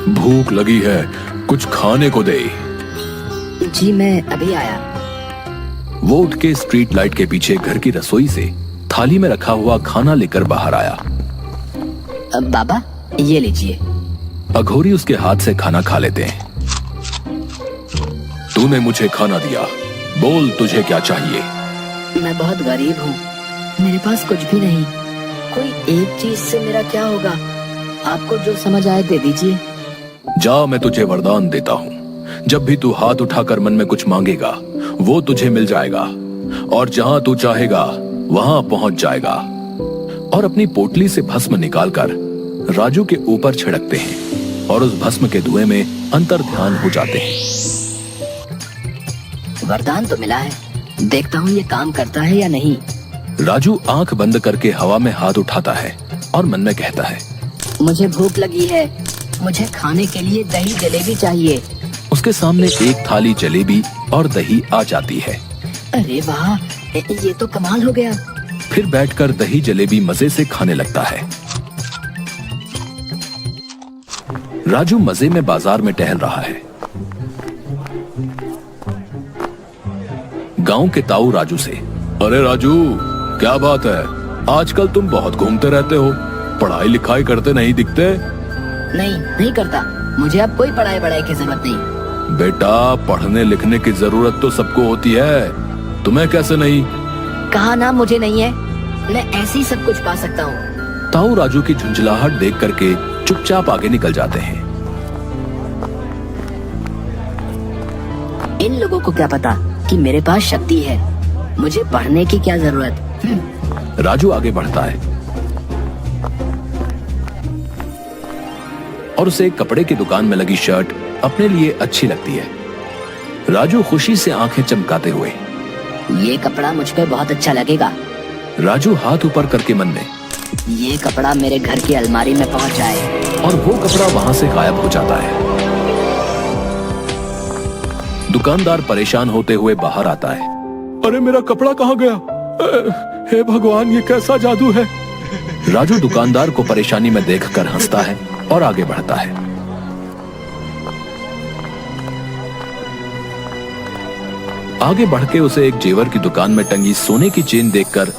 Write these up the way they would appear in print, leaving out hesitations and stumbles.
भूख लगी है, कुछ खाने को दे। जी मैं अभी आया। वो उठ के स्ट्रीट लाइट के पीछे घर की रसोई से थाली में रखा हुआ खाना लेकर बाहर आया। अब बाबा ये लीजिए। अघोरी उसके हाथ से खाना खा लेते हैं। तूने मुझे खाना दिया, बोल तुझे क्या चाहिए। मैं बहुत गरीब हूँ, मेरे पास कुछ भी नहीं। कोई एक चीज से मेरा क्या होगा, आपको जो समझ आए दे दीजिए। जा, मैं तुझे वरदान देता हूँ। जब भी तू हाथ उठाकर मन में कुछ मांगेगा वो तुझे मिल जाएगा और जहां तू चाहेगा वहां पहुंच जाएगा। और अपनी पोटली से भस्म निकालकर राजू के ऊपर छिड़कते हैं और उस भस्म के धुएं में अंतर ध्यान हो जाते हैं। वरदान तो मिला है, देखता हूँ ये काम करता है या नहीं। राजू आंख बंद करके हवा में हाथ उठाता है और मन में कहता है, मुझे भूख लगी है, मुझे खाने के लिए दही जलेबी चाहिए। उसके सामने एक थाली जलेबी और दही आ जाती है। अरे वाह, ये तो कमाल हो गया। फिर बैठकर दही जलेबी मजे से खाने लगता है। राजू मजे में बाजार में टहल रहा है। गांव के ताऊ राजू से, अरे राजू, क्या बात है, आजकल तुम बहुत घूमते रहते हो, पढ़ाई लिखाई करते नहीं दिखते। नहीं करता, मुझे अब कोई पढ़ाई की जरूरत नहीं। बेटा, पढ़ने लिखने की जरूरत तो सबको होती है, तुम्हें कैसे नहीं। कहा ना मुझे नहीं है, मैं ऐसे ही सब कुछ पा सकता हूँ। ताऊ राजू की झुंझलाहट देख करके चुपचाप आगे निकल जाते हैं। इन लोगों को क्या पता कि मेरे पास शक्ति है, मुझे पढ़ने की क्या जरूरत। राजू आगे बढ़ता है और उसे एक कपड़े की दुकान में लगी शर्ट अपने लिए अच्छी लगती है। राजू खुशी से आंखें चमकाते हुए, ये कपड़ा मुझ पे बहुत अच्छा लगेगा। राजू हाथ ऊपर करके मन में, ये कपड़ा मेरे घर की अलमारी में पहुंच जाए। और वो कपड़ा वहां से गायब हो जाता है। दुकानदार परेशान होते हुए बाहर आता है। अरे मेरा कपड़ा कहाँ गया? हे भगवान, ये कैसा जादू है। राजू दुकानदार को परेशानी में देखकर हंसता है और आगे बढ़ता है। आगे बढ़ के उसे एक जेवर की दुकान में टंगी सोने की चेन देखकर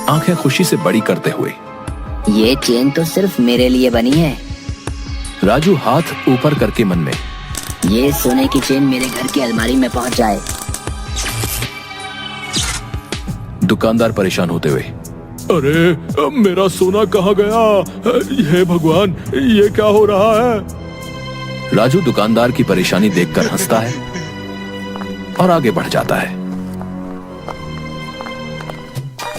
आंखें खुशी से बड़ी करते हुए, ये चेन तो सिर्फ मेरे लिए बनी है। राजू हाथ ऊपर करके मन में, ये सोने की चेन मेरे घर की अलमारी में पहुंच जाए। दुकानदार परेशान होते हुए, अरे मेरा सोना कहाँ गया? हे भगवान, ये क्या हो रहा है? राजू दुकानदार की परेशानी देखकर हंसता है और आगे बढ़ जाता है।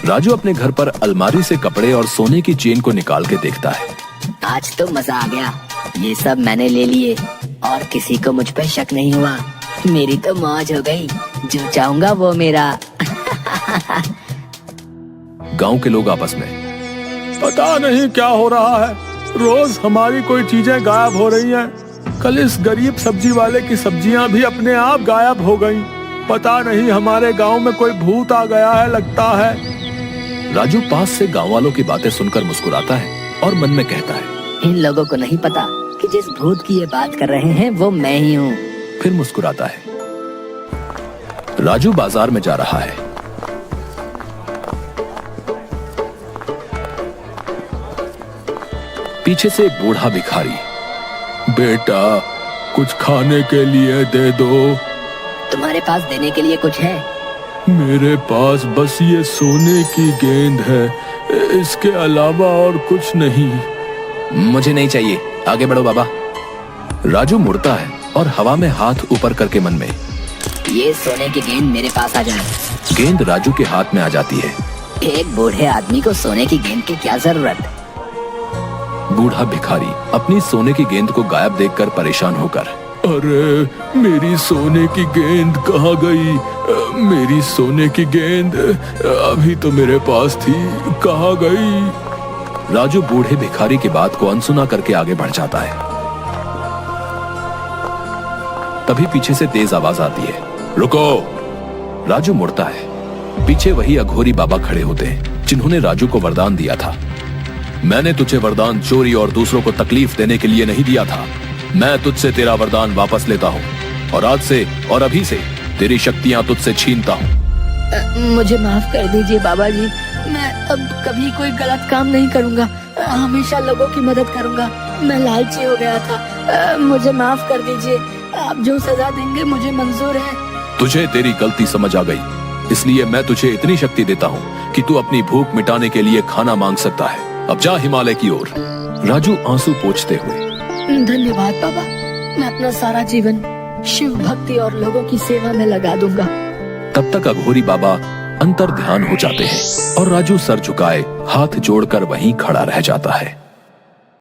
राजू अपने घर पर अलमारी से कपड़े और सोने की चेन को निकाल के देखता है। आज तो मजा आ गया, ये सब मैंने ले लिए और किसी को मुझ पर शक नहीं हुआ। मेरी तो मौज हो गई, जो चाहूंगा वो मेरा। गांव के लोग आपस में, पता नहीं क्या हो रहा है, रोज हमारी कोई चीजें गायब हो रही हैं। कल इस गरीब सब्जी वाले की सब्जियां भी अपने आप गायब हो गईं। पता नहीं हमारे गांव में कोई भूत आ गया है लगता है। राजू पास से गांव वालों की बातें सुनकर मुस्कुराता है और मन में कहता है, इन लोगों को नहीं पता कि जिस भूत की ये बात कर रहे हैं वो मैं ही हूँ। फिर मुस्कुराता है। राजू बाजार में जा रहा है। पीछे से एक बूढ़ा भिखारी, बेटा कुछ खाने के लिए दे दो। तुम्हारे पास देने के लिए कुछ है? मेरे पास बस ये सोने की गेंद है, इसके अलावा और कुछ नहीं। मुझे नहीं चाहिए, आगे बढ़ो बाबा। राजू मुड़ता है और हवा में हाथ ऊपर करके मन में, ये सोने की गेंद मेरे पास आ जाए। गेंद राजू के हाथ में आ जाती है। एक बूढ़े आदमी को सोने की गेंद की क्या जरूरत? बूढ़ा भिखारी अपनी सोने की गेंद को गायब देखकर परेशान होकर, अरे मेरी सोने की गेंद कहाँ गई? मेरी सोने की गेंद अभी तो मेरे पास थी, कहाँ गई? राजू बूढ़े भिखारी की बात को अनसुना करके आगे बढ़ जाता है। तभी पीछे से तेज आवाज आती है, रुको। राजू मुड़ता है। पीछे वही अघोरी बाबा खड़े होते हैं जिन्होंने राजू को वरदान दिया था। मैंने तुझे वरदान चोरी और दूसरों को तकलीफ देने के लिए नहीं दिया था, मैं तुझसे तेरा वरदान वापस लेता हूँ और आज से और अभी से तेरी शक्तियाँ तुझसे छीनता हूँ। मुझे माफ कर दीजिए बाबा जी, मैं अब कभी कोई गलत काम नहीं करूँगा, हमेशा लोगों की मदद करूँगा। मैं लालची हो गया था, मुझे माफ कर दीजिए। आप जो सजा देंगे मुझे मंजूर है। तुझे तेरी गलती समझ आ गई, इसलिए मैं तुझे इतनी शक्ति देता हूँ कि तू अपनी भूख मिटाने के लिए खाना मांग सकता है। अब जा हिमालय की ओर। राजू आंसू पोंछते हुए। धन्यवाद बाबा, मैं अपना सारा जीवन शिव भक्ति और लोगों की सेवा में लगा दूंगा। तब तक अघोरी बाबा अंतर ध्यान हो जाते हैं और राजू सर झुकाए हाथ जोड़कर वहीं खड़ा रह जाता है।